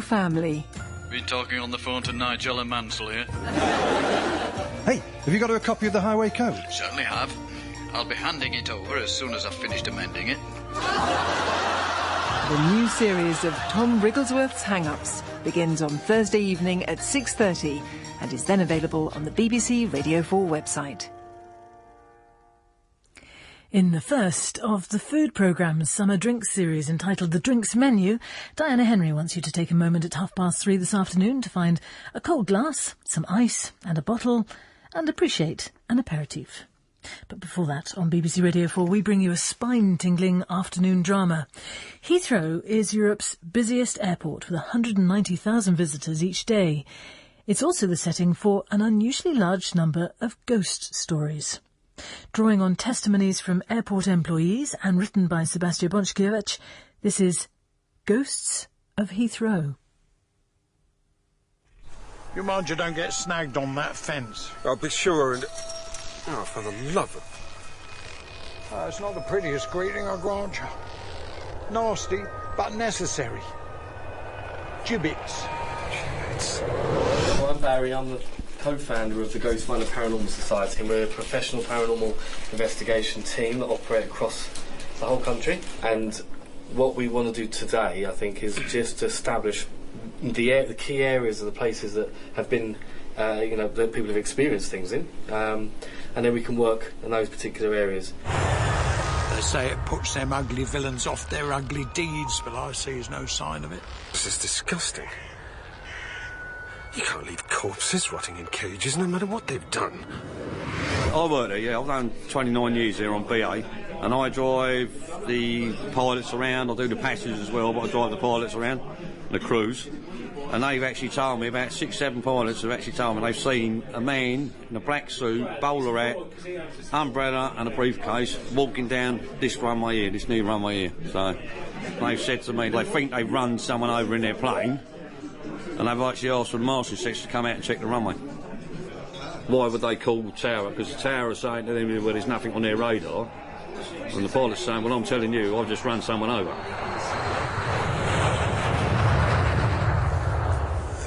royal family. Been talking on the phone to Nigel and Mansell here. Hey, have you got her a copy of the Highway Code? Certainly have. I'll be handing it over as soon as I've finished amending it. The new series of Tom Wrigglesworth's Hang-Ups begins on Thursday evening at 6:30 and is then available on the BBC Radio 4 website. In the first of the food programme's summer drinks series entitled The Drinks Menu, Diana Henry wants you to take a moment at 3:30 this afternoon to find a cold glass, some ice and a bottle, and appreciate an aperitif. But before that, on BBC Radio 4, we bring you a spine-tingling afternoon drama. Heathrow is Europe's busiest airport with 190,000 visitors each day. It's also the setting for an unusually large number of ghost stories. Drawing on testimonies from airport employees and written by Sebastian Bonchkiewicz, this is Ghosts of Heathrow. You mind you don't get snagged on that fence? I'll be sure and... Oh, for the love of... It's not the prettiest greeting, I grant you. Nasty, but necessary. Gibbets. Well, I'm Barry. I'm the co-founder of the Ghost Finder Paranormal Society, and we're a professional paranormal investigation team that operate across the whole country. And what we want to do today, I think, is just to establish the key areas of the places that have been, that people have experienced things in, and then we can work in those particular areas. They say it puts them ugly villains off their ugly deeds, but I see no sign of it. This is disgusting. You can't leave corpses rotting in cages, no matter what they've done. I work there, yeah. I've done 29 years here on BA, and I drive the pilots around. I do the passengers as well, but I drive the pilots around, the crews. And they've actually told me, about 6-7 pilots have actually told me they've seen a man in a black suit, bowler hat, umbrella and a briefcase walking down this runway here, this new runway here. So they've said to me they think they've run someone over in their plane, and they've actually asked for the marshal section to come out and check the runway. Why would they call the tower? Because the tower is saying to them, well, there's nothing on their radar. And the pilot's saying, well, I'm telling you, I've just run someone over.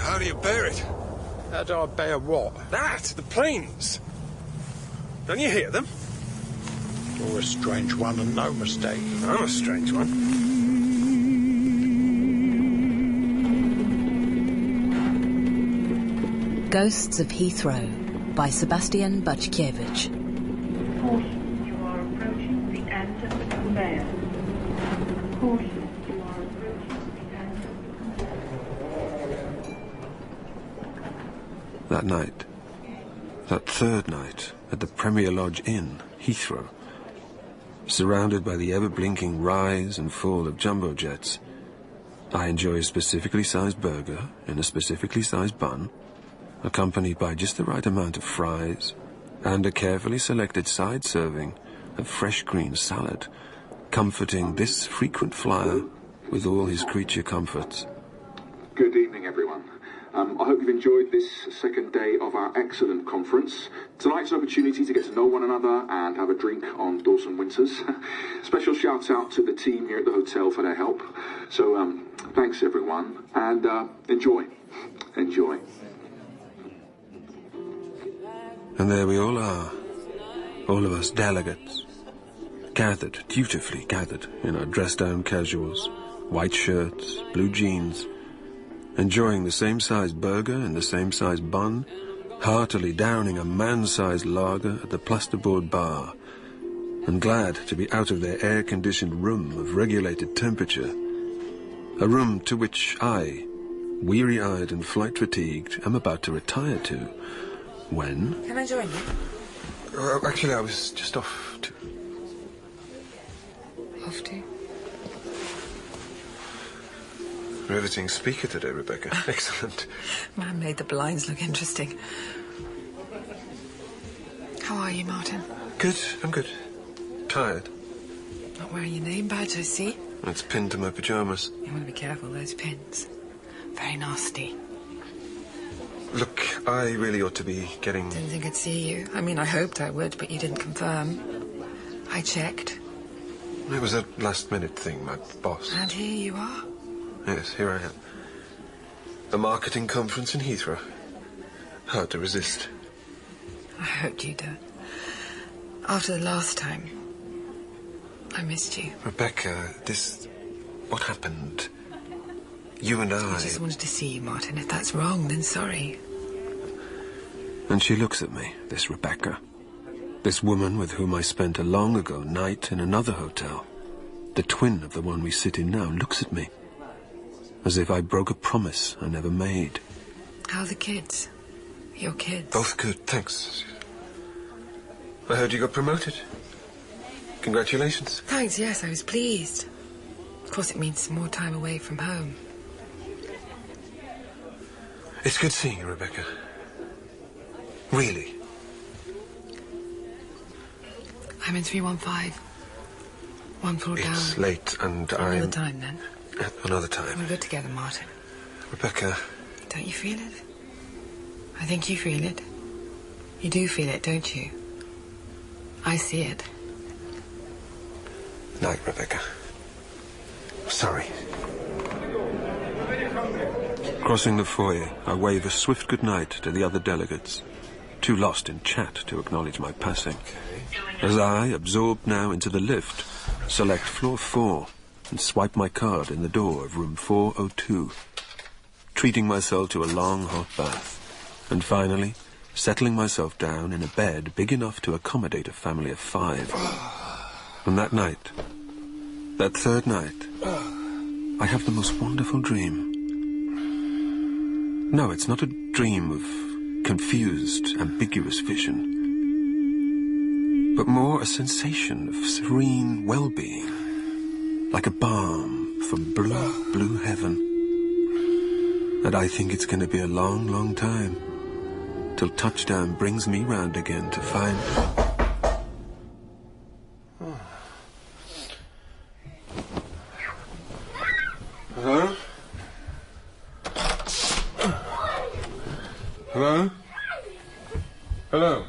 How do you bear it? How do I bear what? That! The planes! Don't you hear them? You're a strange one and no mistake. I'm a strange one. Ghosts of Heathrow by Sebastian Bonchkiewicz. Caution, you are approaching the end of the conveyor. Caution, you are approaching the end of the conveyor. That night, that third night at the Premier Lodge Inn, Heathrow, surrounded by the ever-blinking rise and fall of jumbo jets, I enjoy a specifically sized burger in a specifically sized bun, accompanied by just the right amount of fries and a carefully selected side serving of fresh green salad, comforting this frequent flyer with all his creature comforts. Good evening, everyone. I hope you've enjoyed this second day of our excellent conference. Tonight's an opportunity to get to know one another and have a drink on Dawson Winters. Special shout out to the team here at the hotel for their help. So thanks, everyone, and enjoy. Enjoy. And there we all are, all of us delegates, gathered, dutifully gathered, in our dress-down casuals, white shirts, blue jeans, enjoying the same-sized burger and the same-sized bun, heartily downing a man-sized lager at the plasterboard bar, and glad to be out of their air-conditioned room of regulated temperature, a room to which I, weary-eyed and flight-fatigued, am about to retire to, when... Can I join you? Actually, I was just off to... Off to? Riveting speaker today, Rebecca. Excellent. Man made the blinds look interesting. How are you, Martin? Good, I'm good. Tired. Not wearing your name badge, I see. It's pinned to my pyjamas. You want to be careful, those pins. Very nasty. Look, I really ought to be getting... Didn't think I'd see you. I mean, I hoped I would, but you didn't confirm. I checked. It was a last-minute thing, my boss. And here you are. Yes, here I am. A marketing conference in Heathrow. Hard to resist. I hoped you'd. After the last time, I missed you. Rebecca, what happened? You and I... I just wanted to see you, Martin. If that's wrong, then sorry. And she looks at me, this Rebecca. This woman with whom I spent a long ago night in another hotel. The twin of the one we sit in now looks at me. As if I broke a promise I never made. How are the kids? Your kids? Both good, thanks. I heard you got promoted. Congratulations. Thanks, yes, I was pleased. Of course, it means some more time away from home. It's good seeing you, Rebecca. Really. I'm in 315. One floor down. It's late and Another time, then. Another time. We're good together, Martin. Rebecca. Don't you feel it? I think you feel it. You do feel it, don't you? I see it. Night, Rebecca. Sorry. Crossing the foyer, I wave a swift goodnight to the other delegates, too lost in chat to acknowledge my passing. As I, absorbed now into the lift, select floor 4 and swipe my card in the door of room 402, treating myself to a long hot bath, and finally settling myself down in a bed big enough to accommodate a family of 5. And that night, that third night, I have the most wonderful dream. No, it's not a dream of confused, ambiguous vision, but more a sensation of serene well-being, like a balm from blue, blue heaven. And I think it's going to be a long, long time till touchdown brings me round again to find... Hello? Hello? Hello?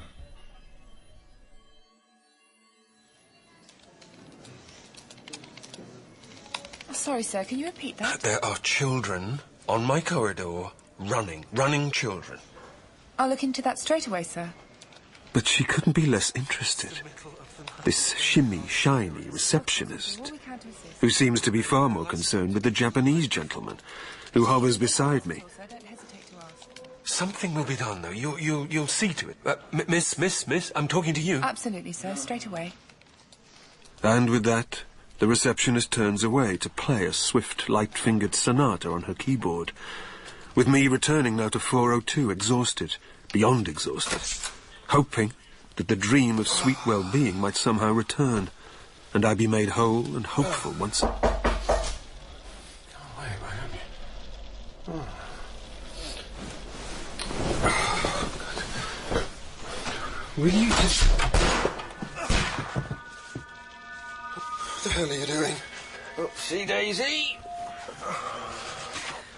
Oh, sorry, sir. Can you repeat that? There are children on my corridor running children. I'll look into that straight away, sir. But she couldn't be less interested. This shimmy, shiny receptionist, who seems to be far more concerned with the Japanese gentleman who hovers beside me. Something will be done, though. You'll see to it. Miss, I'm talking to you. Absolutely, sir. Straight away. And with that, the receptionist turns away to play a swift, light-fingered sonata on her keyboard, with me returning now to 402, exhausted, beyond exhausted, hoping that the dream of sweet well-being might somehow return, and I be made whole and hopeful once... Go away, Miami. Oh. Will you just... What the hell are you doing? Oopsie daisy.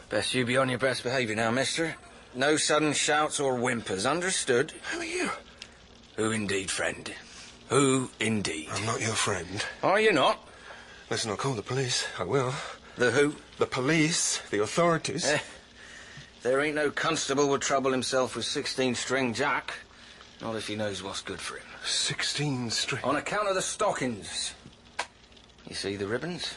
Best you be on your best behaviour now, mister. No sudden shouts or whimpers, understood? Who are you? Who indeed, friend? Who indeed? I'm not your friend. Are you not? Listen, I'll call the police. I will. The who? The police. The authorities. There ain't no constable would trouble himself with 16-string Jack. Not if he knows what's good for him. 16-string? On account of the stockings. You see the ribbons?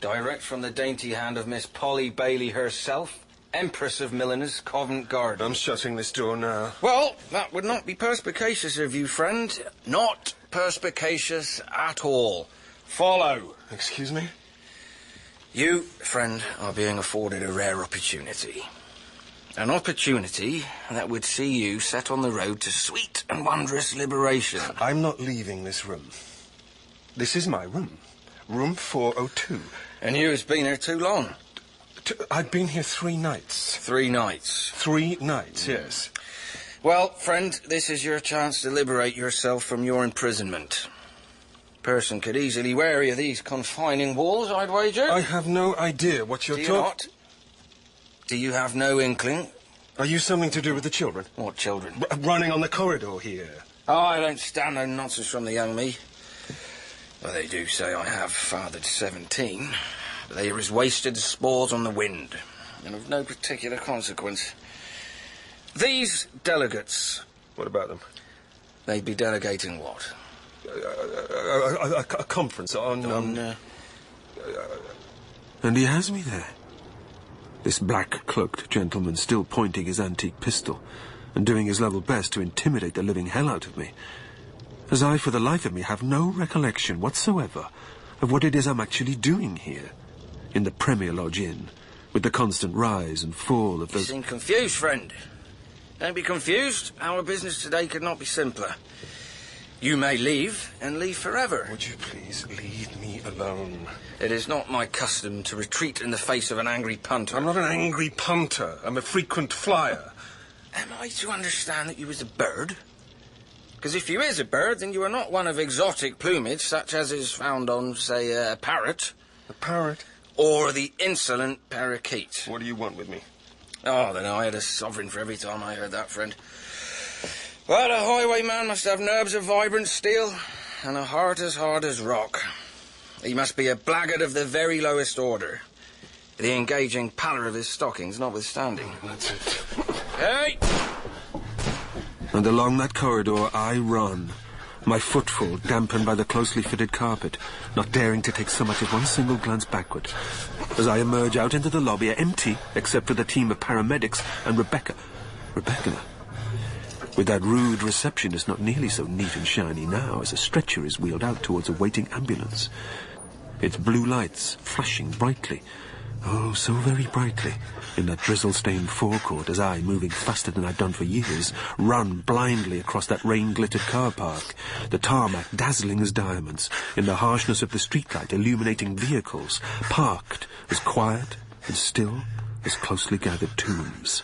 Direct from the dainty hand of Miss Polly Bailey herself, Empress of Milliners, Covent Garden. I'm shutting this door now. Well, that would not be perspicacious of you, friend. Not perspicacious at all. Follow. Excuse me? You, friend, are being afforded a rare opportunity. An opportunity that would see you set on the road to sweet and wondrous liberation. I'm not leaving this room. This is my room. Room 402. And you has been here too long. I've been here 3 nights. 3 nights? 3 nights, yes. Well, friend, this is your chance to liberate yourself from your imprisonment. Person could easily weary of these confining walls, I'd wager. I have no idea what you're talking... Do you not? Do you have no inkling? Are you something to do with the children? What children? Running on the corridor here. Oh, I don't stand no nonsense from the young me. Well, they do say I have fathered 17, but they are as wasted as spores on the wind. and of no particular consequence. These delegates... What about them? They'd be delegating what? A conference on... And he has me there. This black-cloaked gentleman still pointing his antique pistol and doing his level best to intimidate the living hell out of me. As I, for the life of me, have no recollection whatsoever of what it is I'm actually doing here, in the Premier Lodge Inn, with the constant rise and fall of those... You seem confused, friend. Don't be confused. Our business today could not be simpler. You may leave, and leave forever. Would you please leave me alone? It is not my custom to retreat in the face of an angry punter. I'm not an angry punter. I'm a frequent flyer. Am I to understand that you is a bird? Because if you is a bird, then you are not one of exotic plumage, such as is found on, say, a parrot. A parrot? Or the insolent parakeet. What do you want with me? Oh, then I had a sovereign for every time I heard that, friend. Well, a highwayman must have nerves of vibrant steel and a heart as hard as rock. He must be a blackguard of the very lowest order. The engaging pallor of his stockings notwithstanding. That's it. Hey! And along that corridor I run, my footfall dampened by the closely fitted carpet, not daring to take so much as one single glance backward, as I emerge out into the lobby, empty except for the team of paramedics and Rebecca. With that rude receptionist not nearly so neat and shiny now as a stretcher is wheeled out towards a waiting ambulance. Its blue lights flashing brightly, oh, so very brightly, in that drizzle-stained forecourt as I, moving faster than I've done for years, run blindly across that rain-glittered car park, the tarmac dazzling as diamonds, in the harshness of the streetlight illuminating vehicles, parked as quiet and still as closely gathered tombs,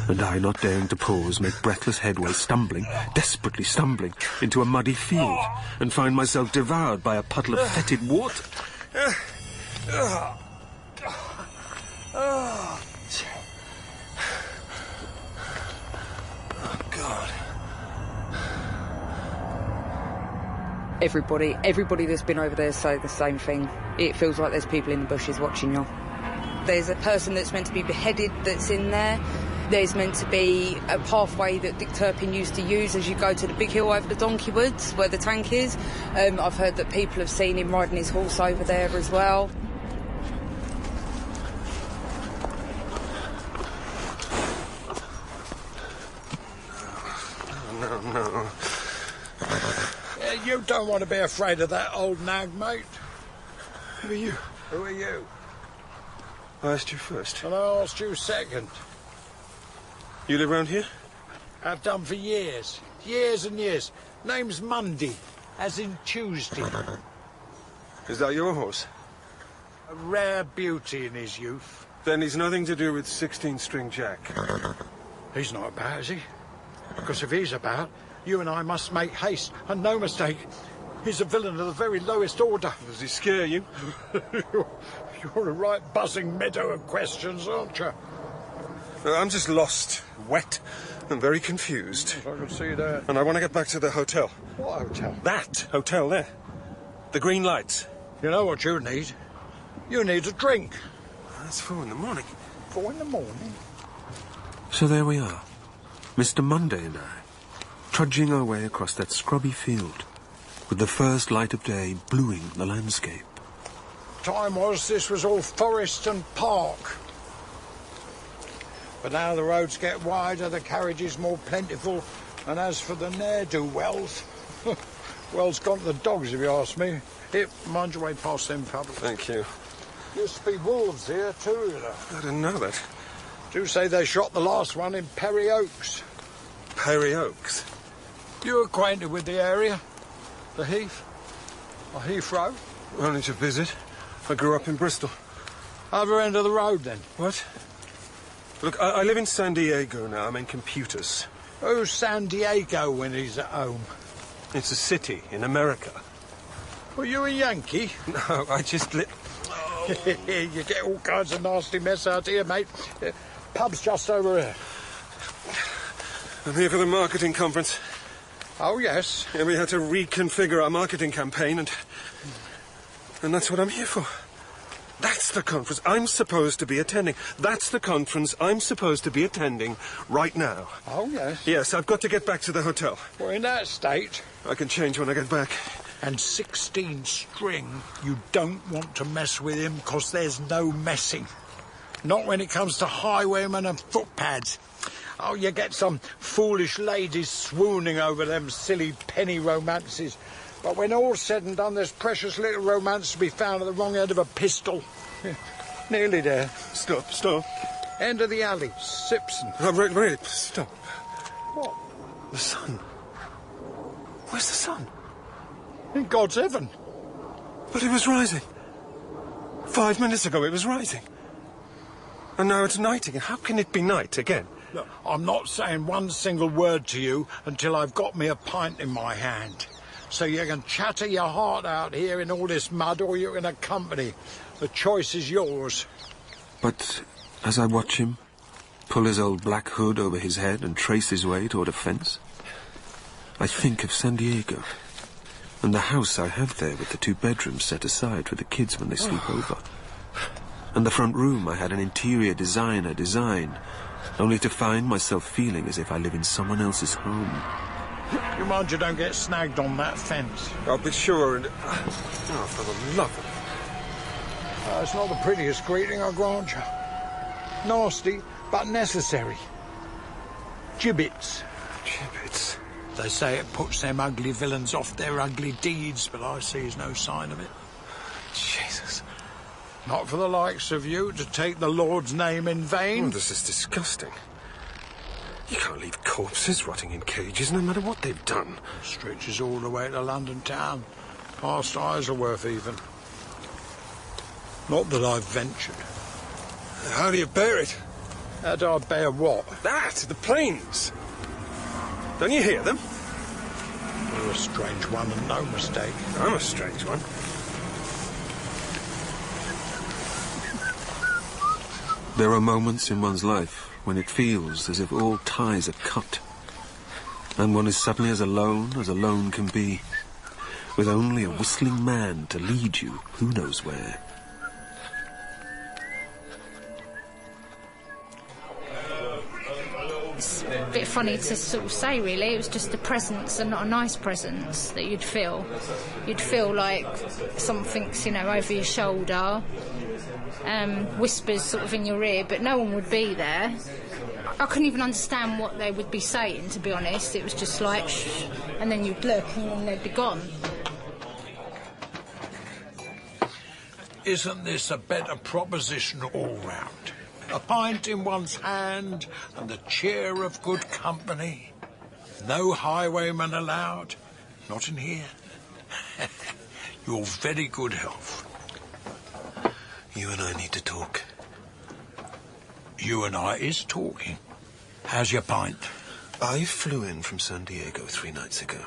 and I, not daring to pause, make breathless headway, stumbling, desperately stumbling, into a muddy field, and find myself devoured by a puddle of fetid water. Oh, God. Everybody that's been over there say the same thing. It feels like there's people in the bushes watching you. There's a person that's meant to be beheaded that's in there. There's meant to be a pathway that Dick Turpin used to use as you go to the big hill over the Donkey Woods, where the tank is. I've heard that people have seen him riding his horse over there as well. No. You don't want to be afraid of that old nag, mate. Who are you? Who are you? I asked you first. And I asked you second. You live around here? I've done for years. Years and years. Name's Monday, as in Tuesday. Is that your horse? A rare beauty in his youth. Then he's nothing to do with 16-string Jack. He's not about, is he? Because if he's about, you and I must make haste, and no mistake. He's a villain of the very lowest order. Does he scare you? You're a right buzzing meadow of questions, aren't you? I'm just lost, wet, and very confused. I can see that. And I want to get back to the hotel. What hotel? That hotel there. The green lights. You know what you need? You need a drink. That's 4 in the morning. 4 in the morning? So there we are. Mr. Monday and I, trudging our way across that scrubby field, with the first light of day bluing the landscape. Time was this was all forest and park. But now the roads get wider, the carriages more plentiful, and as for the ne'er-do-wells, well's gone to the dogs, if you ask me. Here, mind your way past them puddles. Thank you. Used to be wolves here, too, you know. I didn't know that. Do say they shot the last one in Perry Oaks. Perry Oaks? You acquainted with the area? The Heath? Or Heathrow? Only to visit. I grew up in Bristol. Other end of the road, then? What? Look, I live in San Diego now. I'm in computers. Who's San Diego when he's at home? It's a city in America. Were you a Yankee? No, I just live... Oh. You get all kinds of nasty mess out here, mate. Pub's just over here. I'm here for the marketing conference. Oh, yes? Yeah, we had to reconfigure our marketing campaign, and that's what I'm here for. That's the conference I'm supposed to be attending. That's the conference I'm supposed to be attending right now. Oh, yes? Yes, I've got to get back to the hotel. Well, in that state... I can change when I get back. And 16 string, you don't want to mess with him, because there's no messing. Not when it comes to highwaymen and footpads. Oh, you get some foolish ladies swooning over them silly penny romances. But when all's said and done, there's precious little romance to be found at the wrong end of a pistol. Nearly there. Stop. End of the alley, Sipson. Oh, right, stop. What? The sun. Where's the sun? In God's heaven. But it was rising. 5 minutes ago it was rising. And now it's night again. How can it be night again? Look, I'm not saying one single word to you until I've got me a pint in my hand. So you can chatter your heart out here in all this mud, or you're in a company. The choice is yours. But as I watch him pull his old black hood over his head and trace his way toward a fence, I think of San Diego and the house I have there with the 2 bedrooms set aside for the kids when they sleep over. And the front room I had an interior designer design, only to find myself feeling as if I live in someone else's home. You mind you don't get snagged on that fence. I'll be sure and... Oh, for the love of... It's not the prettiest greeting, I grant you. Nasty, but necessary. Gibbets. Gibbets? They say it puts them ugly villains off their ugly deeds, but I sees no sign of it. Jesus. Not for the likes of you to take the Lord's name in vain. Oh, this is disgusting. You can't leave corpses rotting in cages, no matter what they've done. Stretches all the way to London town. Past Isleworth, even. Not that I've ventured. How do you bear it? How do I bear what? That! The planes! Don't you hear them? You're a strange one, and no mistake. I'm a strange one. There are moments in one's life when it feels as if all ties are cut, and one is suddenly as alone can be, with only a whistling man to lead you who knows where. It's a bit funny to sort of say, really. It was just a presence, and not a nice presence, that you'd feel. You'd feel like something's, over your shoulder, whispers sort of in your ear, but no one would be there. I couldn't even understand what they would be saying, to be honest. It was just like, shh, and then you'd look and then they'd be gone. Isn't this a better proposition all round? A pint in one's hand and the cheer of good company. No highwaymen allowed. Not in here. Your very good health. You and I need to talk. You and I is talking. How's your pint? I flew in from San Diego 3 nights ago.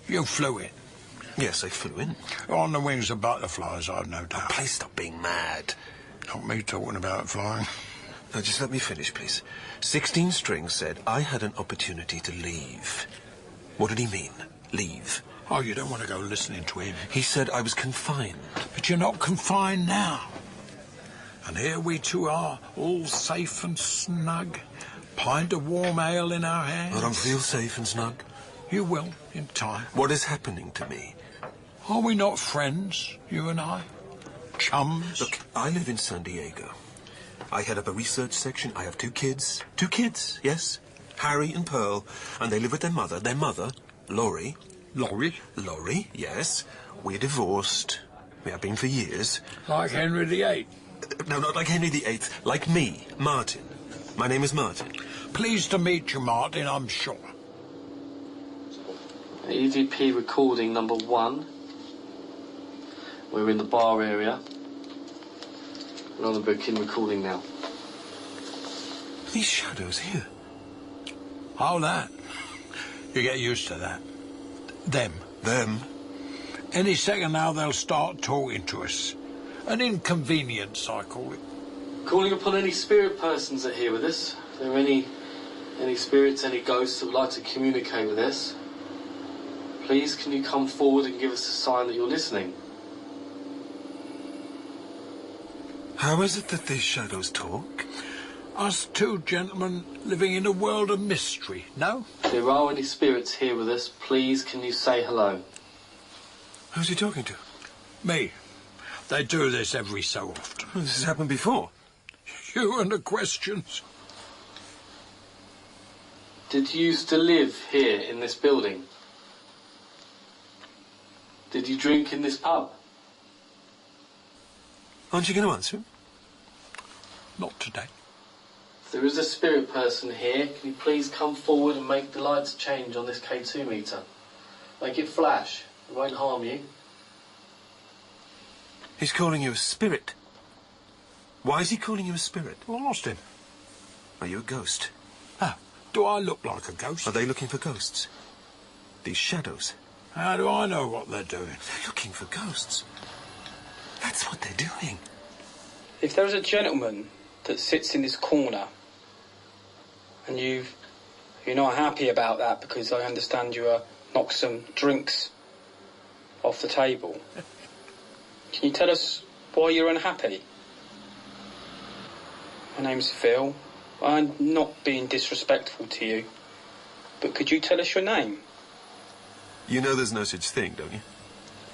You flew in? Yes, I flew in. On the wings of butterflies, I've no doubt. Oh, please stop being mad. Not me talking about flying. Now, just let me finish, please. 16 Strings said I had an opportunity to leave. What did he mean, leave? Oh, you don't want to go listening to him. He said I was confined. But you're not confined now. And here we two are, all safe and snug. Pint of warm ale in our hands. I don't feel safe and snug. You will, in time. What is happening to me? Are we not friends, you and I? Chums? Look, I live in San Diego. I head up a research section. I have 2 kids. 2 kids, yes. Harry and Pearl. And they live with their mother, Laurie. Laurie? Laurie, yes. We're divorced. We have been for years. Like Henry VIII? No, not like Henry VIII. Like me, Martin. My name is Martin. Pleased to meet you, Martin, I'm sure. EVP recording number 1. We're in the bar area. We're on the booking recording now. These shadows here. Oh, that. You get used to that. Them. Them? Any second now they'll start talking to us. An inconvenience, I call it. Calling upon any spirit persons that are here with us. If there are any spirits, any ghosts that would like to communicate with us, please can you come forward and give us a sign that you're listening? How is it that these shadows talk? Us two gentlemen living in a world of mystery, no? If there are any spirits here with us, please can you say hello? Who's he talking to? Me. They do this every so often. This has happened before. You and the questions. Did you used to live here in this building? Did you drink in this pub? Aren't you going to answer him? Not today. If there is a spirit person here, can you please come forward and make the lights change on this K2 meter? Make it flash. It won't harm you. He's calling you a spirit. Why is he calling you a spirit? I lost him. Are you a ghost? Ah, do I look like a ghost? Are they looking for ghosts? These shadows? How do I know what they're doing? They're looking for ghosts. That's what they're doing. If there is a gentleman that sits in this corner and you're not happy about that because I understand you knocked some drinks off the table, can you tell us why you're unhappy? My name's Phil. I'm not being disrespectful to you, but could you tell us your name? You know there's no such thing, don't you?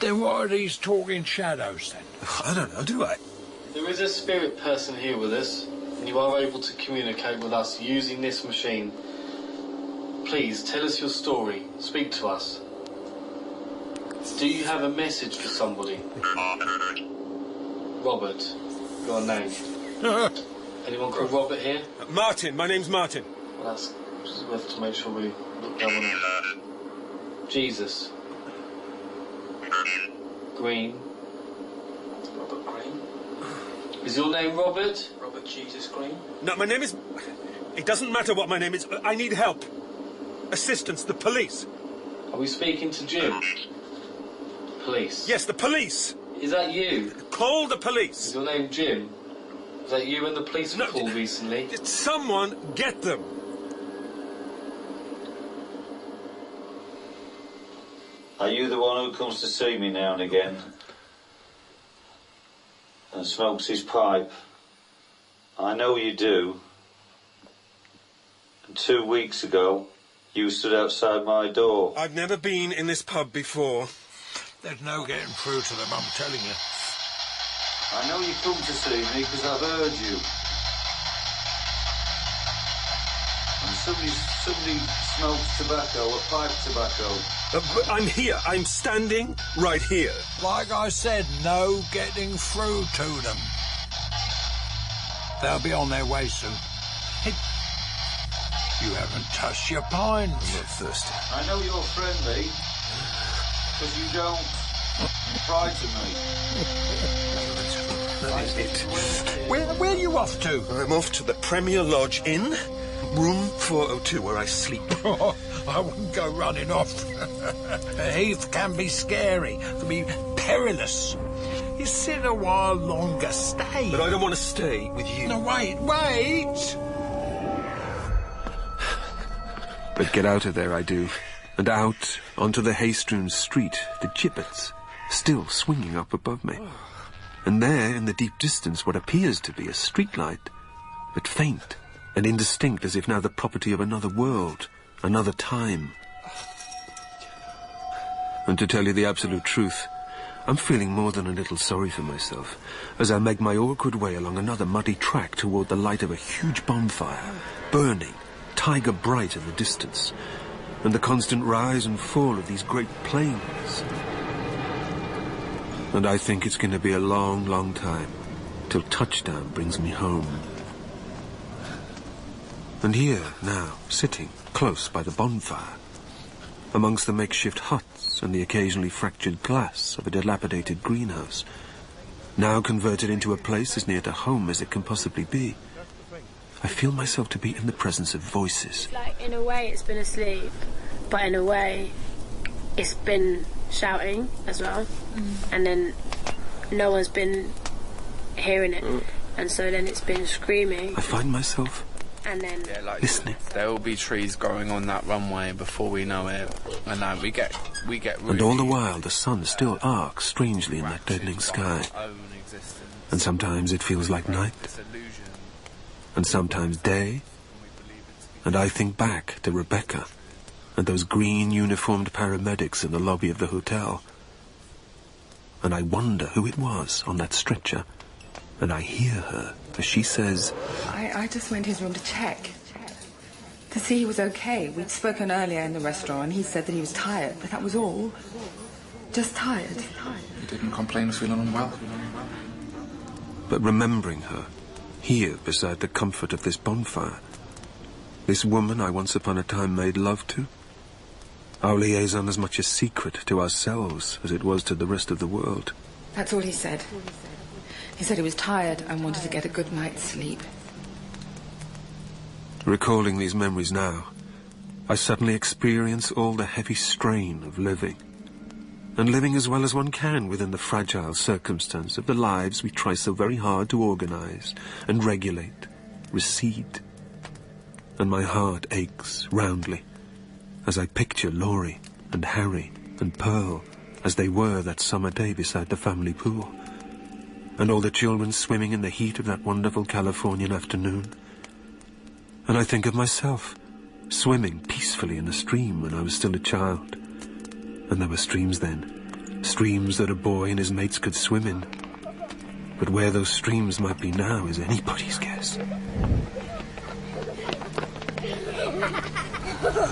Then what are these talking shadows, then? I don't know, do I? There is a spirit person here with us, and you are able to communicate with us using this machine. Please, tell us your story. Speak to us. Do you have a message for somebody? Robert. Your name? Anyone called Robert here? Martin. My name's Martin. Well, that's just worth to make sure we look down on it. Jesus. Green. Robert Green. Is your name Robert? Robert Jesus Green? No, my name is... It doesn't matter what my name is. I need help. Assistance, the police. Are we speaking to Jim? Police? Yes, the police. Is that you? Call the police. Is your name Jim? Is that you and the police have called recently? Someone get them. Are you the one who comes to see me now and again and smokes his pipe? I know you do. And 2 weeks ago, you stood outside my door. I've never been in this pub before. There's no getting through to them, I'm telling you. I know you come to see me because I've heard you. And somebody smokes tobacco, a pipe tobacco. But I'm here. I'm standing right here. Like I said, no getting through to them. They'll be on their way soon. Hey, you haven't touched your pint. I'm not thirsty. I know you're friendly, because you don't frighten me. That is it. Where are you off to? I'm off to the Premier Lodge Inn, room 402, where I sleep. I wouldn't go running off. Heath can be scary, can be perilous. You sit a while longer, stay. But I don't want to stay with you. No, wait. But get out of there I do, and out onto the hay-strewn street, the gibbets still swinging up above me. And there, in the deep distance, what appears to be a streetlight, but faint and indistinct, as if now the property of another world, another time. And to tell you the absolute truth, I'm feeling more than a little sorry for myself as I make my awkward way along another muddy track toward the light of a huge bonfire, burning, tiger bright in the distance, and the constant rise and fall of these great plains. And I think it's going to be a long, long time till touchdown brings me home. And here, now, sitting close by the bonfire, amongst the makeshift huts and the occasionally fractured glass of a dilapidated greenhouse, now converted into a place as near to home as it can possibly be, I feel myself to be in the presence of voices. Like, in a way, it's been asleep, but in a way, it's been shouting as well, and then no one's been hearing it, and so then it's been screaming. I find myself and then listening. There will be trees growing on that runway before we know it, and we get really, and all the while the sun still arcs strangely in that deadening sky. And sometimes it feels like night. And sometimes day. And I think back to Rebecca and those green uniformed paramedics in the lobby of the hotel. And I wonder who it was on that stretcher. And I hear her as she says, I just went to his room to check. To see he was okay. We'd spoken earlier in the restaurant and he said that he was tired, but that was all. Just tired. He didn't complain of feeling unwell. But remembering her, here beside the comfort of this bonfire, this woman I once upon a time made love to, our liaison as much a secret to ourselves as it was to the rest of the world. That's all he said. He said he was tired and wanted to get a good night's sleep. Recalling these memories now, I suddenly experience all the heavy strain of living. And living as well as one can within the fragile circumstance of the lives we try so very hard to organize and regulate, recede. And my heart aches roundly as I picture Laurie and Harry and Pearl as they were that summer day beside the family pool. And all the children swimming in the heat of that wonderful Californian afternoon. And I think of myself, swimming peacefully in a stream when I was still a child. And there were streams then, streams that a boy and his mates could swim in. But where those streams might be now is anybody's guess.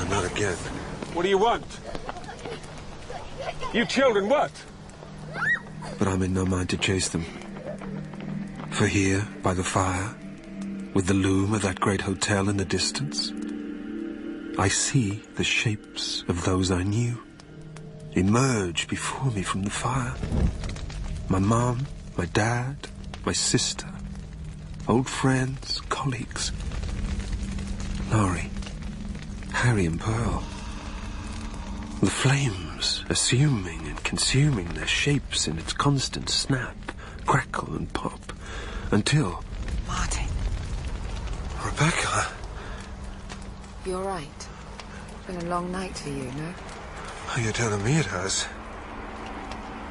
Not again. What do you want? You children, what? But I'm in no mind to chase them. For here, by the fire, with the loom of that great hotel in the distance, I see the shapes of those I knew emerge before me from the fire. My mom, my dad, my sister, old friends, colleagues, Laurie, Harry and Pearl. The flames assuming and consuming their shapes in its constant snap, crackle and pop, until... Martin. Rebecca. You're right. It's been a long night for you, no? Oh, you're telling me it has.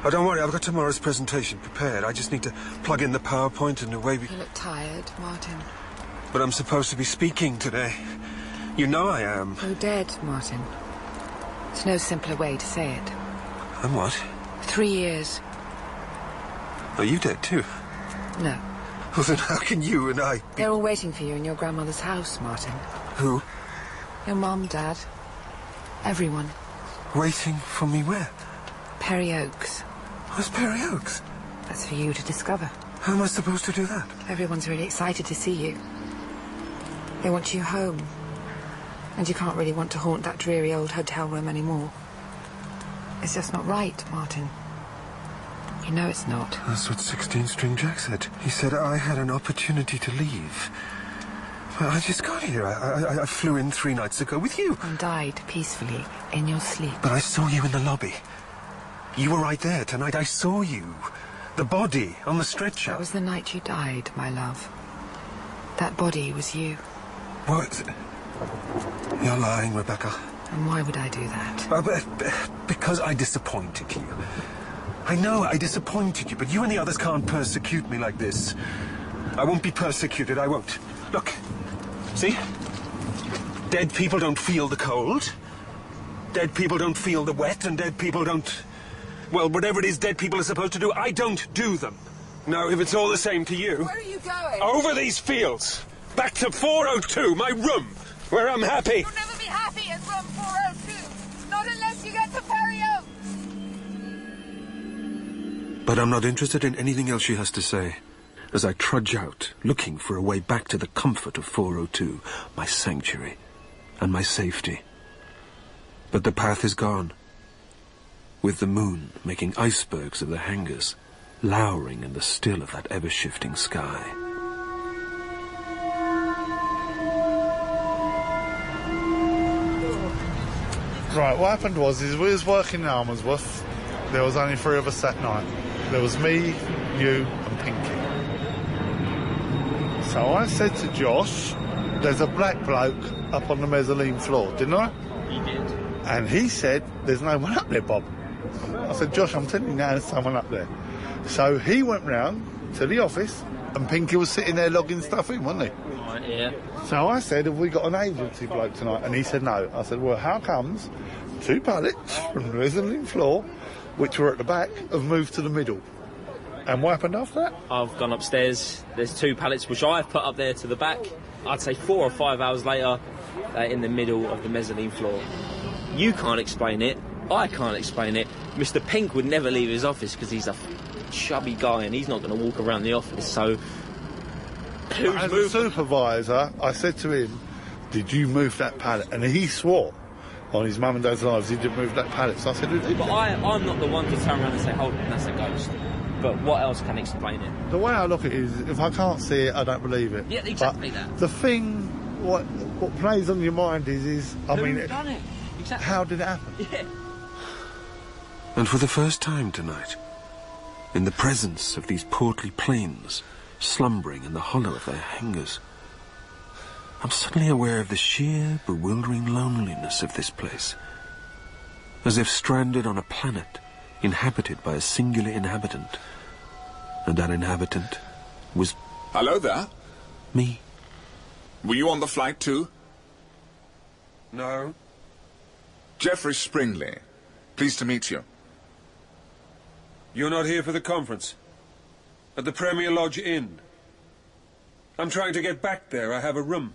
Oh, don't worry, I've got tomorrow's presentation prepared. I just need to plug in the PowerPoint and away we... You look tired, Martin. But I'm supposed to be speaking today. You know I am. You're dead, Martin. There's no simpler way to say it. And what? 3 years. Are you dead too? No. Well, then how can you and I be... They're all waiting for you in your grandmother's house, Martin. Who? Your mum, Dad. Everyone. Waiting for me where? Perry Oaks. Where's Perry Oaks? That's for you to discover. How am I supposed to do that? Everyone's really excited to see you. They want you home. And you can't really want to haunt that dreary old hotel room anymore. It's just not right, Martin. You know it's not. That's what 16-string Jack said. He said I had an opportunity to leave. Well, I just got here. I flew in 3 nights ago with you. And died peacefully in your sleep. But I saw you in the lobby. You were right there tonight. I saw you. The body on the stretcher. That was the night you died, my love. That body was you. What? You're lying, Rebecca. And why would I do that? Because I disappointed you. I know I disappointed you, but you and the others can't persecute me like this. I won't be persecuted, I won't. Look, see? Dead people don't feel the cold. Dead people don't feel the wet, and dead people don't... Well, whatever it is dead people are supposed to do, I don't do them. Now, if it's all the same to you... Where are you going? Over these fields. Back to 402, my room, where I'm happy. You'll never be happy at room 402. Not unless you get to Perry Oaks. But I'm not interested in anything else she has to say. As I trudge out, looking for a way back to the comfort of 402, my sanctuary, and my safety. But the path is gone. With the moon making icebergs of the hangars, lowering in the still of that ever-shifting sky. Right, what happened was we was working in Almondsworth. There was only 3 of us that night. There was me, you and Pinky. So I said to Josh, there's a black bloke up on the mezzanine floor, didn't I? He did. And he said, there's no one up there, Bob. I said, Josh, I'm telling you now, there's someone up there. So he went round, to the office, and Pinky was sitting there logging stuff in, wasn't he? Right, yeah. So I said, have we got an agency bloke tonight? And he said no. I said, well, how comes 2 pallets from the mezzanine floor, which were at the back, have moved to the middle? And what happened after that? I've gone upstairs. There's 2 pallets which I've put up there to the back. I'd say 4 or 5 hours later, in the middle of the mezzanine floor. You can't explain it. I can't explain it. Mr. Pink would never leave his office because he's a chubby guy and he's not going to walk around the office. So, as a supervisor, I said to him, "Did you move that pallet?" And he swore on his mum and dad's lives he didn't move that pallet. So I said, "Who did?" But I'm not the one to turn around and say, "Hold on, that's a ghost." But what else can explain it? The way I look at it is, if I can't see it, I don't believe it. Yeah, exactly but that. The thing, what plays on your mind is I mean, who done it? Exactly. How did it happen? Yeah. And for the first time tonight, in the presence of these portly planes slumbering in the hollow of their hangars, I'm suddenly aware of the sheer, bewildering loneliness of this place. As if stranded on a planet inhabited by a singular inhabitant. And that inhabitant was... Hello there. Me. Were you on the flight too? No. Geoffrey Springley. Pleased to meet you. You're not here for the conference? At the Premier Lodge Inn? I'm trying to get back there. I have a room.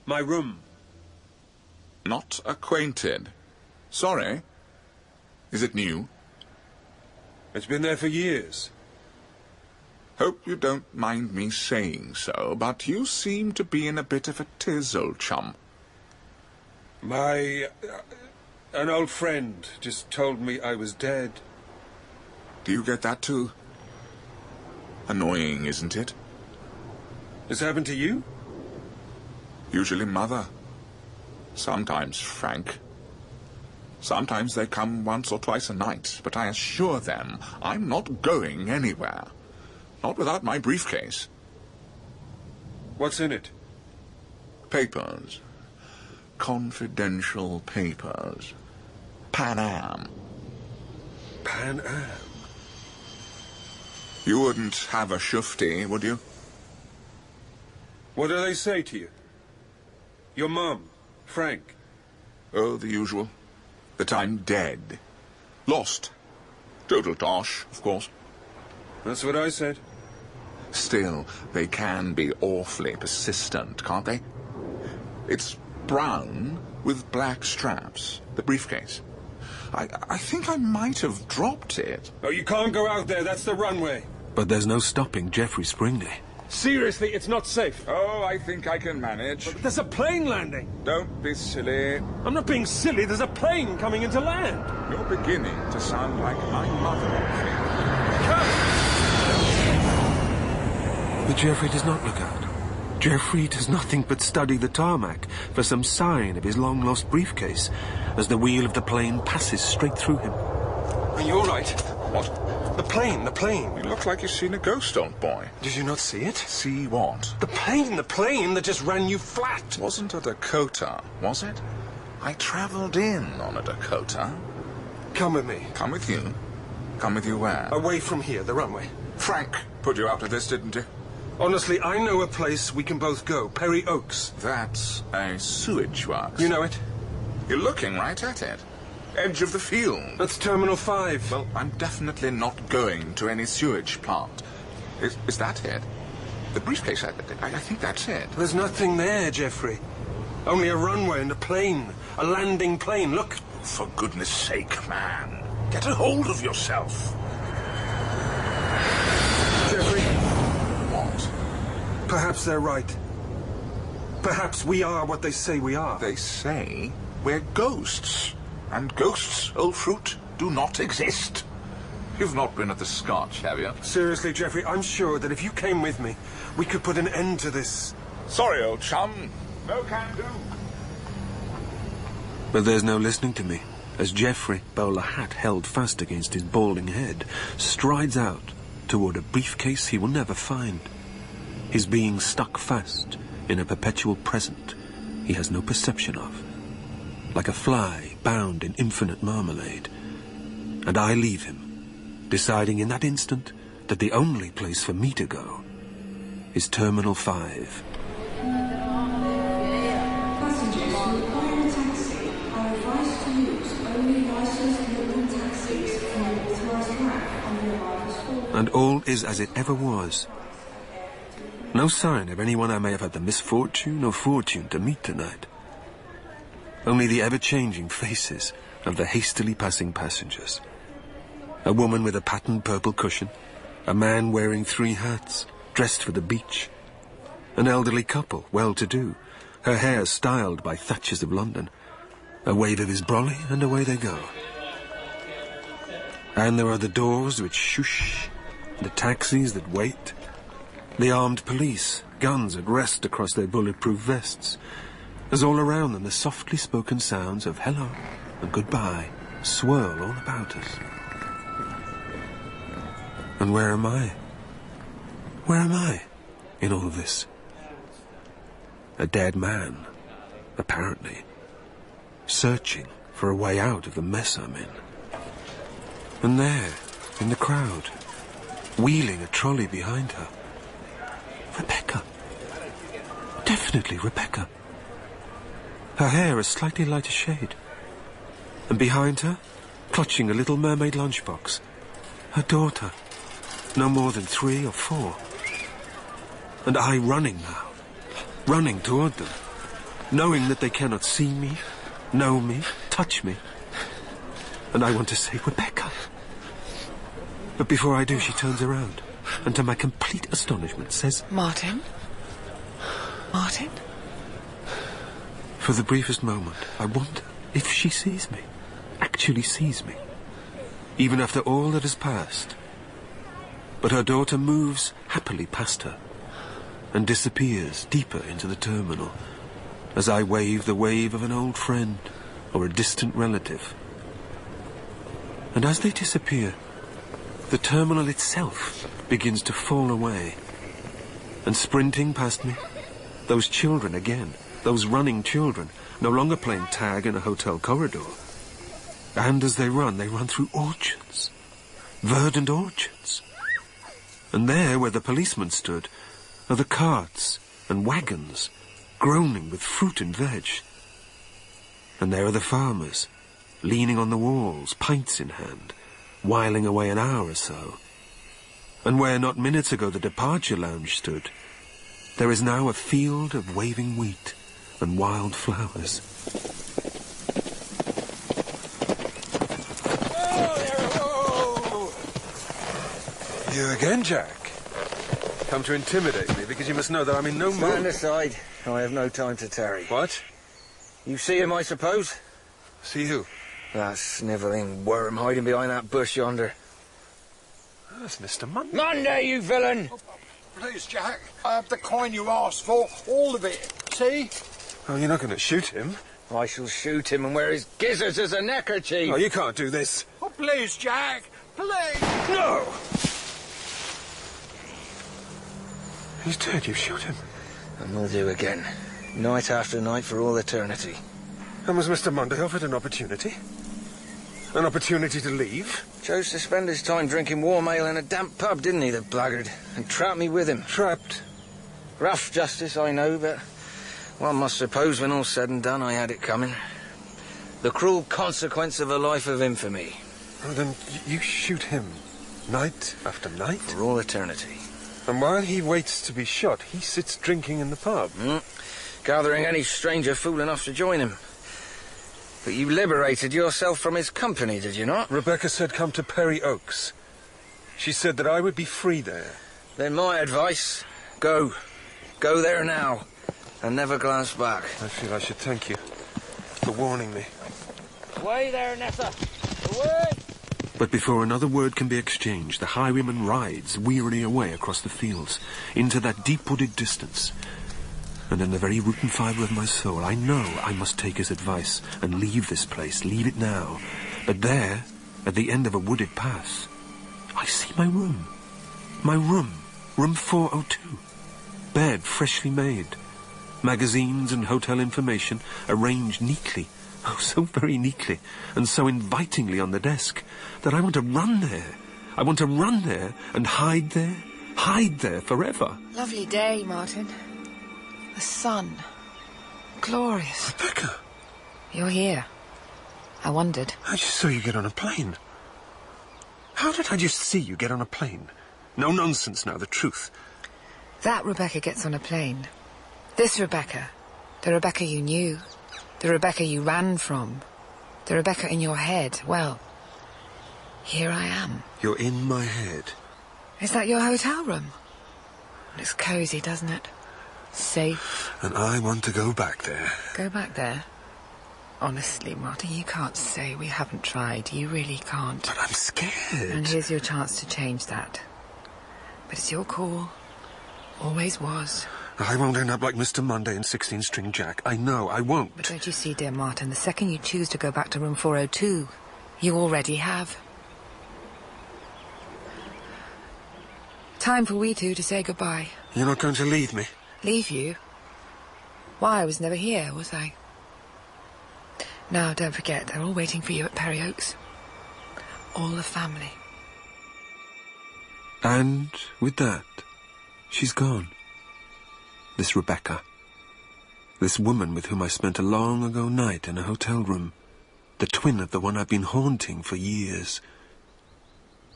My room. Not acquainted. Sorry. Is it new? It's been there for years. Hope you don't mind me saying so, but you seem to be in a bit of a tiz, old chum. An old friend just told me I was dead. Do you get that too? Annoying, isn't it? This happened to you? Usually Mother. Sometimes Frank. Sometimes they come once or twice a night, but I assure them I'm not going anywhere. Not without my briefcase. What's in it? Papers. Confidential papers. Pan Am. Pan Am? You wouldn't have a shufti, would you? What do they say to you? Your mum, Frank? Oh, the usual. That I'm dead. Lost. Total tosh, of course. That's what I said. Still, they can be awfully persistent, can't they? It's brown with black straps, the briefcase. I think I might have dropped it. Oh, you can't go out there. That's the runway. But there's no stopping Geoffrey Springley. Seriously, it's not safe. Oh, I think I can manage. But there's a plane landing. Don't be silly. I'm not being silly. There's a plane coming into land. You're beginning to sound like my mother. But Geoffrey does not look out. Geoffrey does nothing but study the tarmac for some sign of his long-lost briefcase as the wheel of the plane passes straight through him. Are you all right? What? The plane. You look like you've seen a ghost, old boy. Did you not see it? See what? The plane that just ran you flat. Wasn't a Dakota, was it? I travelled in on a Dakota. Come with me. Come with you? Come with you where? Away from here, the runway. Frank put you out of this, didn't he? Honestly, I know a place we can both go. Perry Oaks. That's a sewage works. You know it? You're looking right at it. Edge of the field. That's Terminal 5. Well, I'm definitely not going to any sewage plant. Is that it? The briefcase, I think that's it. There's nothing there, Geoffrey. Only a runway and a plane. A landing plane. Look. For goodness sake, man. Get a hold of yourself. Geoffrey. What? Perhaps they're right. Perhaps we are what they say we are. They say we're ghosts. And ghosts, old fruit, do not exist. You've not been at the Scotch, have you? Seriously, Geoffrey, I'm sure that if you came with me, we could put an end to this. Sorry, old chum. No can do. But there's no listening to me, as Geoffrey, bowler hat held fast against his balding head, strides out toward a briefcase he will never find. His being stuck fast in a perpetual present he has no perception of. Like a fly bound in infinite marmalade. And I leave him, deciding in that instant that the only place for me to go is Terminal 5. Passengers who require a taxi are advised to use only licensed local taxis from the authorised rack on the arrivals hall. And all is as it ever was. No sign of anyone I may have had the misfortune or fortune to meet tonight. Only the ever-changing faces of the hastily passing passengers. A woman with a patterned purple cushion, a man wearing 3 hats, dressed for the beach, an elderly couple, well-to-do, her hair styled by Thatchers of London, a wave of his brolly, and away they go. And there are the doors which shush, the taxis that wait, the armed police, guns at rest across their bulletproof vests, as all around them the softly spoken sounds of hello and goodbye swirl all about us. And where am I? Where am I in all of this? A dead man, apparently, searching for a way out of the mess I'm in. And there, in the crowd, wheeling a trolley behind her, Rebecca. Definitely Rebecca. Her hair a slightly lighter shade. And behind her, clutching a little mermaid lunchbox, her daughter, no more than 3 or 4. And I running now, running toward them, knowing that they cannot see me, know me, touch me. And I want to say, Rebecca. But before I do, she turns around, and to my complete astonishment says, Martin? Martin? For the briefest moment, I wonder if she sees me, actually sees me, even after all that has passed. But her daughter moves happily past her and disappears deeper into the terminal as I wave the wave of an old friend or a distant relative. And as they disappear, the terminal itself begins to fall away. And sprinting past me, those children again, those running children, no longer playing tag in a hotel corridor. And as they run through orchards, verdant orchards. And there, where the policeman stood, are the carts and wagons, groaning with fruit and veg. And there are the farmers, leaning on the walls, pints in hand, whiling away an hour or so. And where not minutes ago the departure lounge stood, there is now a field of waving wheat and wild flowers. You again, Jack? Come to intimidate me because you must know that I'm in no mood. Stand aside. I have no time to tarry. What? You see him, I suppose? See who? That snivelling worm hiding behind that bush yonder. That's Mr. Monday. Monday, you villain! Oh, please, Jack. I have the coin you asked for. All of it. See? Oh, you're not going to shoot him? I shall shoot him and wear his gizzards as a neckerchief. Oh, you can't do this. Oh, please, Jack. Please. No! He's dead. You shot him. And we'll do again. Night after night for all eternity. And was Mr. Monday offered an opportunity? An opportunity to leave? Chose to spend his time drinking warm ale in a damp pub, didn't he, the blackguard? And trapped me with him. Trapped? Rough justice, I know, but one must suppose when all's said and done I had it coming. The cruel consequence of a life of infamy. Oh, then you shoot him night after night? For all eternity. And while he waits to be shot, he sits drinking in the pub? Gathering any stranger fool enough to join him. But you liberated yourself from his company, did you not? Rebecca said come to Perry Oaks. She said that I would be free there. Then my advice, go. Go there now, and never glance back. I feel I should thank you for warning me. Away there, Nessa! Away! But before another word can be exchanged, the highwayman rides wearily away across the fields, into that deep-wooded distance. And in the very root and fibre of my soul, I know I must take his advice and leave this place, leave it now. But there, at the end of a wooded path, I see my room. My room, room 402. Bed freshly made. Magazines and hotel information arranged neatly, oh, so very neatly, and so invitingly on the desk, that I want to run there I want to run there and hide there forever. Lovely day, Martin. The sun. Glorious. Rebecca! You're here. I wondered. I just saw you get on a plane. How did I just see you get on a plane? No nonsense now, the truth. That Rebecca gets on a plane. This Rebecca. The Rebecca you knew. The Rebecca you ran from. The Rebecca in your head. Well, here I am. You're in my head. Is that your hotel room? It's cosy, doesn't it? Safe. And I want to go back there. Go back there? Honestly, Martin, you can't say we haven't tried. You really can't. But I'm scared. And here's your chance to change that. But it's your call. Always was. I won't end up like Mr. Monday and 16-string Jack. I know, I won't. But don't you see, dear Martin, the second you choose to go back to room 402, you already have. Time for we two to say goodbye. You're not going to leave me? Leave you? Why, I was never here, was I? Now, don't forget, they're all waiting for you at Perry Oaks. All the family. And with that, she's gone. This Rebecca. This woman with whom I spent a long ago night in a hotel room. The twin of the one I've been haunting for years.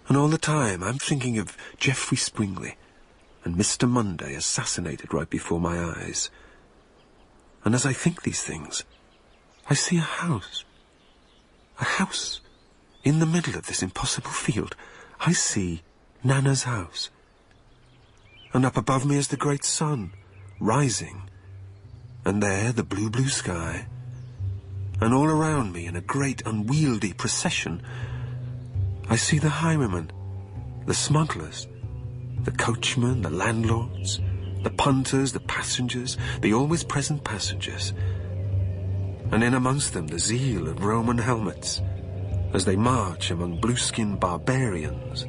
And all the time, I'm thinking of Geoffrey Springley and Mr. Monday assassinated right before my eyes. And as I think these things, I see a house. A house. In the middle of this impossible field, I see Nana's house. And up above me is the great sun, rising. And there, the blue, blue sky. And all around me, in a great unwieldy procession, I see the highwaymen, the smugglers, the coachmen, the landlords, the punters, the passengers, the always present passengers. And in amongst them the zeal of Roman helmets, as they march among blue-skinned barbarians.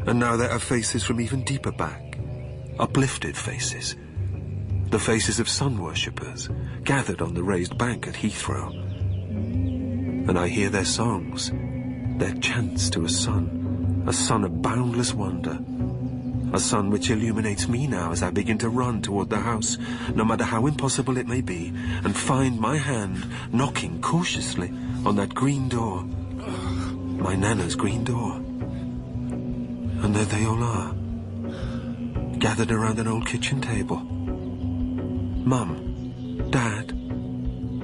And now there are faces from even deeper back, uplifted faces. The faces of sun-worshippers, gathered on the raised bank at Heathrow. And I hear their songs, their chants to a sun of boundless wonder. A sun which illuminates me now as I begin to run toward the house, no matter how impossible it may be, and find my hand knocking cautiously on that green door. My Nana's green door. And there they all are, gathered around an old kitchen table. Mum, Dad,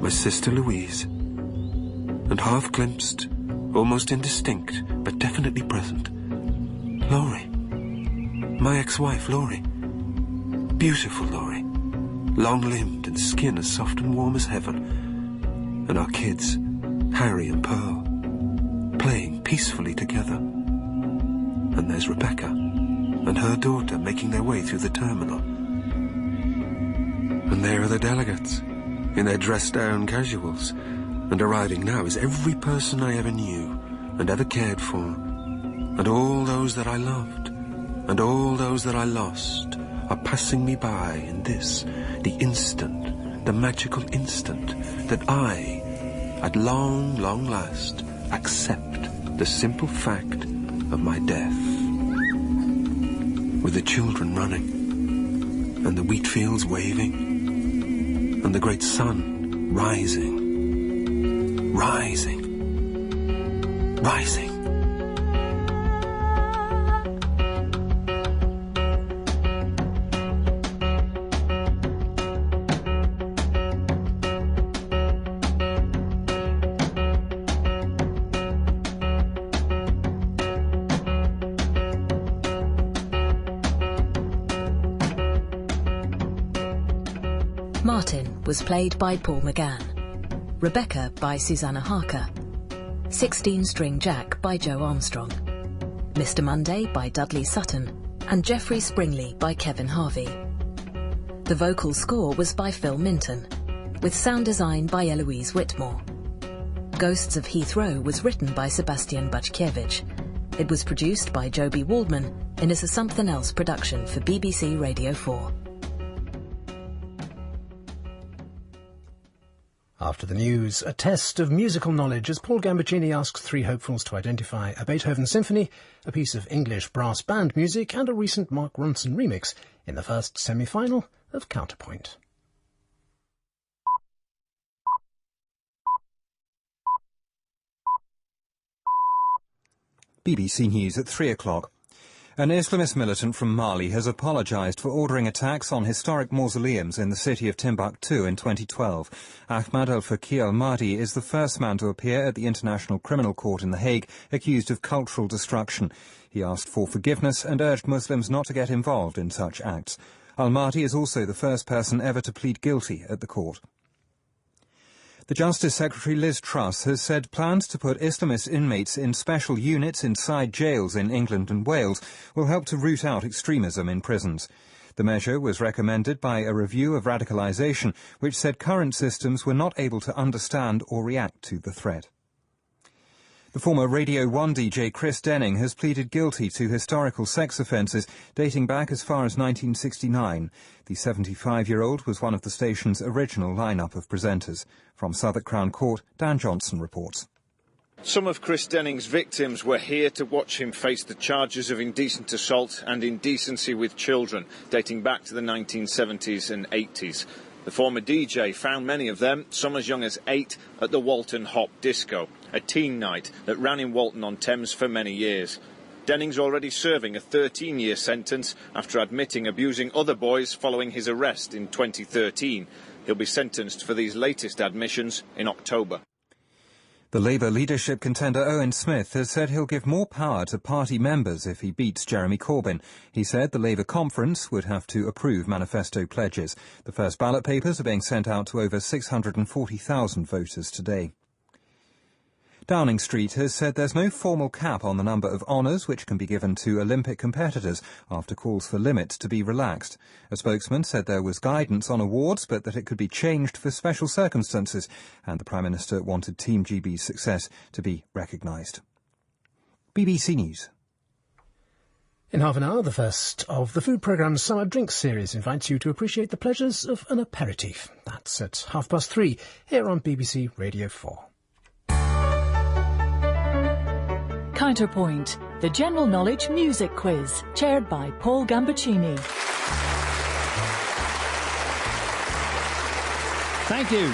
my sister Louise, and half-glimpsed, almost indistinct, but definitely present, Laurie. My ex-wife, Laurie. Beautiful Laurie. Long-limbed and skin as soft and warm as heaven. And our kids, Harry and Pearl, playing peacefully together. And there's Rebecca and her daughter making their way through the terminal. And there are the delegates, in their dressed-down casuals. And arriving now is every person I ever knew and ever cared for. And all those that I loved. And all those that I lost are passing me by in this, the instant, the magical instant, that I, at long, long last, accept the simple fact of my death. With the children running, and the wheat fields waving, and the great sun rising, rising, rising. Martin was played by Paul McGann, Rebecca by Susanna Harker, 16-string Jack by Joe Armstrong, Mr. Monday by Dudley Sutton, and Geoffrey Springley by Kevin Harvey. The vocal score was by Phil Minton, with sound design by Eloise Whitmore. Ghosts of Heathrow was written by Sebastian Butchkiewicz. It was produced by Joby Waldman and is a Something Else production for BBC Radio 4. After the news, a test of musical knowledge as Paul Gambaccini asks three hopefuls to identify a Beethoven symphony, a piece of English brass band music and a recent Mark Ronson remix in the first semi-final of Counterpoint. BBC News at 3 o'clock. An Islamist militant from Mali has apologised for ordering attacks on historic mausoleums in the city of Timbuktu in 2012. Ahmad al-Fakir al-Mahdi is the first man to appear at the International Criminal Court in The Hague, accused of cultural destruction. He asked for forgiveness and urged Muslims not to get involved in such acts. Al-Mahdi is also the first person ever to plead guilty at the court. The Justice Secretary Liz Truss has said plans to put Islamist inmates in special units inside jails in England and Wales will help to root out extremism in prisons. The measure was recommended by a review of radicalisation, which said current systems were not able to understand or react to the threat. The former Radio 1 DJ Chris Denning has pleaded guilty to historical sex offences dating back as far as 1969. The 75-year-old was one of the station's original lineup of presenters. From Southwark Crown Court, Dan Johnson reports. Some of Chris Denning's victims were here to watch him face the charges of indecent assault and indecency with children, dating back to the 1970s and 80s. The former DJ found many of them, some as young as 8, at the Walton Hop Disco, a teen night that ran in Walton-on-Thames for many years. Denning's already serving a 13-year sentence after admitting abusing other boys following his arrest in 2013. He'll be sentenced for these latest admissions in October. The Labour leadership contender Owen Smith has said he'll give more power to party members if he beats Jeremy Corbyn. He said the Labour conference would have to approve manifesto pledges. The first ballot papers are being sent out to over 640,000 voters today. Downing Street has said there's no formal cap on the number of honours which can be given to Olympic competitors after calls for limits to be relaxed. A spokesman said there was guidance on awards but that it could be changed for special circumstances, and the Prime Minister wanted Team GB's success to be recognised. BBC News. In half an hour, the first of the food programme's Summer Drinks series invites you to appreciate the pleasures of an aperitif. That's at 3:30 here on BBC Radio 4. Counterpoint, the general knowledge music quiz, chaired by Paul Gambaccini. Thank you.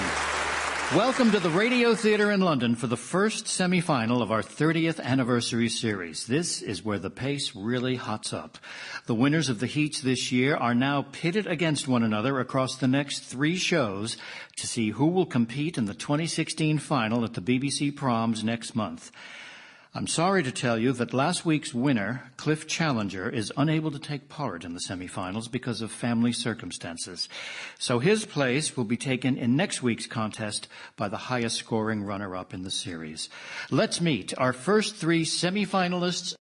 Welcome to the Radio Theatre in London for the first semi-final of our 30th anniversary series. This is where the pace really hots up. The winners of the heats this year are now pitted against one another across the next 3 shows to see who will compete in the 2016 final at the BBC Proms next month. I'm sorry to tell you that last week's winner, Cliff Challenger, is unable to take part in the semi-finals because of family circumstances. So his place will be taken in next week's contest by the highest scoring runner-up in the series. Let's meet our first 3 semi-finalists